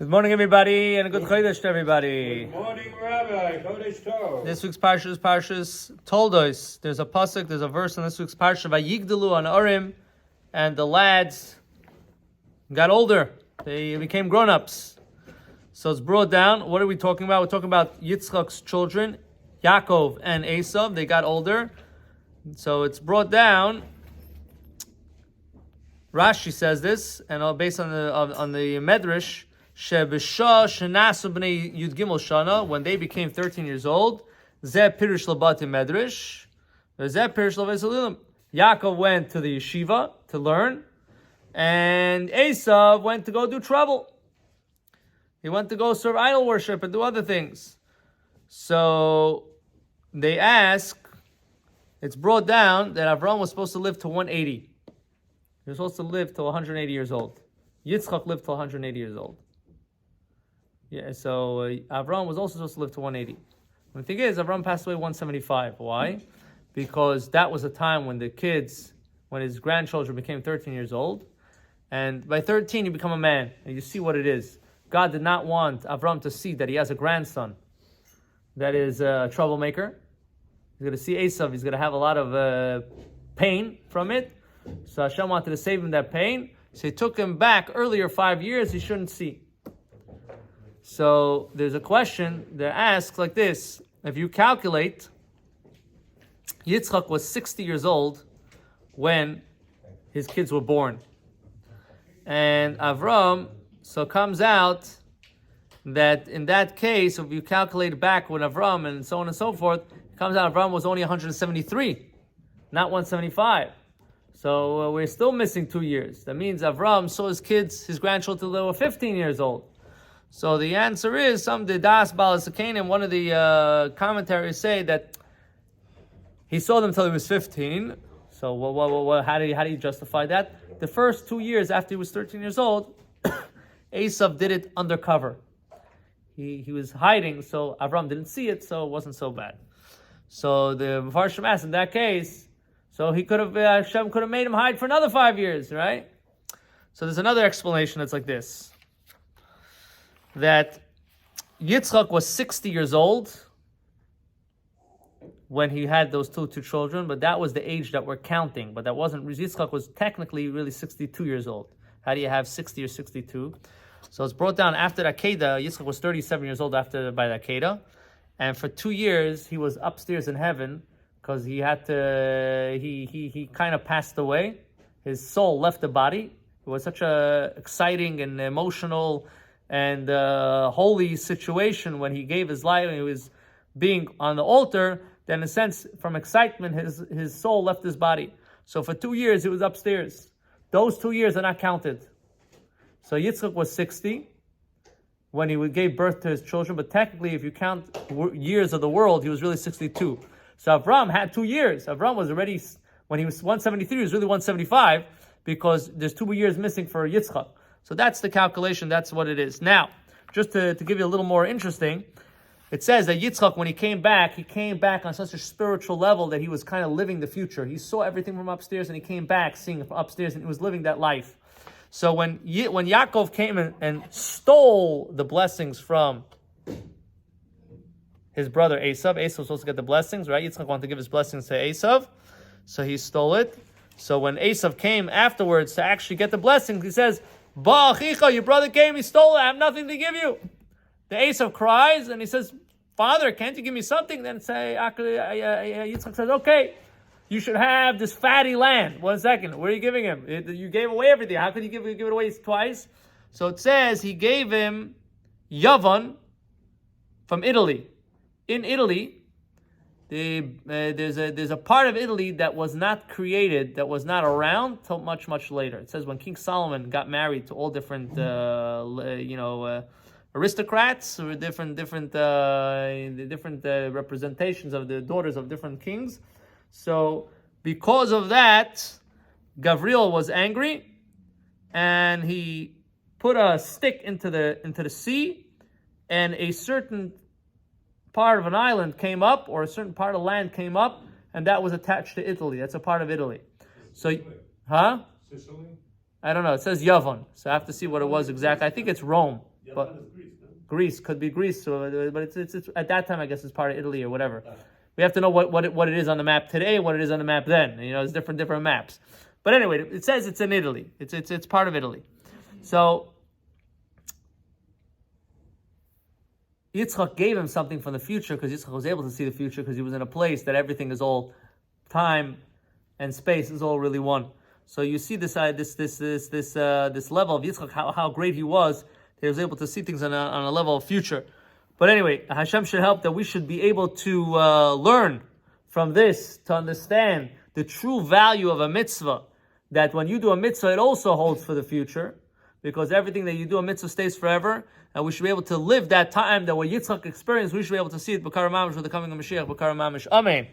Good morning, everybody, and a good Chodesh to everybody. Good morning, Rabbi. Chodesh Tov. This week's parsha is Parshas Toldot. There's a pasuk, there's a verse in this week's parsha, Vayigdalu on Urim, and the lads got older. They became grown-ups. So it's brought down. What are we talking about? We're talking about Yitzchak's children, Yaakov and Esav. They got older. So it's brought down. Rashi says this, and based on the Medrash, Shebisha shenasu b'nei Yud Gimel Shana, when they became 13 years old, Zeh Pirush Labati Medrash, Zeh Pirush Labati. Yaakov went to the yeshiva to learn, and Esav went to go do trouble. He went to go serve idol worship and do other things. So they ask, it's brought down that Avraham was supposed to live to 180. He was supposed to live till 180 years old. Yitzchak lived till 180 years old. Yeah, so Avraham was also supposed to live to 180. The thing is, Avraham passed away 175. Why? Because that was a time when when his grandchildren became 13 years old. And by 13, you become a man. And you see what it is. God did not want Avraham to see that he has a grandson that is a troublemaker. He's going to see Esav. He's going to have a lot of pain from it. So Hashem wanted to save him that pain. So he took him back earlier 5 years he shouldn't see. So there's a question that asks like this. If you calculate, Yitzchak was 60 years old when his kids were born. And Avram, so comes out that in that case, if you calculate back when Avram and so on and so forth, it comes out Avram was only 173, not 175. So we're still missing 2 years. That means Avram saw his grandchildren till they were 15 years old. So the answer is, some Didas Balasakanim, one of the commentaries say that he saw them till he was 15. So how do you justify that? The first 2 years after he was 13 years old, Esav did it undercover. He was hiding, so Avram didn't see it, so it wasn't so bad. So the Mepharshim asked, in that case, so he could have, Hashem could have made him hide for another 5 years, right? So there's another explanation that's like this. That Yitzchak was 60 years old when he had those two children, but that was the age that we're counting. But that wasn't, Yitzchak was technically really 62 years old. How do you have 60 or 62? So it's brought down after the Akedah. Yitzchak was 37 years old by the Akedah. And for 2 years, he was upstairs in heaven because he had to, he kind of passed away. His soul left the body. It was such a exciting and emotional and holy situation when he gave his life and he was being on the altar. Then in a sense, from excitement, his soul left his body. So for 2 years, he was upstairs. Those 2 years are not counted. So Yitzchak was 60 when he gave birth to his children, but technically, if you count years of the world, he was really 62. So Avram had 2 years. Avram was already, when he was 173, he was really 175, because there's 2 years missing for Yitzchak. So that's the calculation, that's what it is. Now, just to give you a little more interesting, it says that Yitzchak, when he came back on such a spiritual level that he was kind of living the future. He saw everything from upstairs and he came back seeing it from upstairs and he was living that life. So when Yaakov came and stole the blessings from his brother Esav was supposed to get the blessings, right? Yitzchak wanted to give his blessings to Esav, so he stole it. So when Esav came afterwards to actually get the blessings, he says, Ba achicha, your brother came, he stole it, I have nothing to give you. The Esav cries and he says, Father, can't you give me something? Then Yitzchak says, okay, you should have this fatty land. 1 second, what are you giving him? You gave away everything. How could you give it away twice? So it says he gave him Yavan from Italy. In Italy, there's a part of Italy that was not created, that was not around till much, much later. It says when King Solomon got married to all different, aristocrats or different representations of the daughters of different kings. So because of that, Gabriel was angry, and he put a stick into the sea, and a certain part of an island came up, or a certain part of land came up, and that was attached to Italy. That's a part of Italy. So, Sicily? I don't know. It says Yavon, so I have to see what it was exactly. I think it's Rome. but Greece could be Greece, but it's at that time I guess it's part of Italy or whatever. We have to know what it is on the map today, what it is on the map then. It's different maps. But anyway, it says it's in Italy. It's part of Italy. So Yitzchak gave him something from the future because Yitzchak was able to see the future because he was in a place that everything is all time and space is all really one. So you see this level of Yitzchak, how great he was. He was able to see things on a level of future. But anyway, Hashem should help that we should be able to learn from this to understand the true value of a mitzvah. That when you do a mitzvah, it also holds for the future, because everything that you do a mitzvah stays forever, and we should be able to live that time that what Yitzchak experienced. We should be able to see it. B'kara mamish with the coming of Mashiach. B'kara mamish. Amen.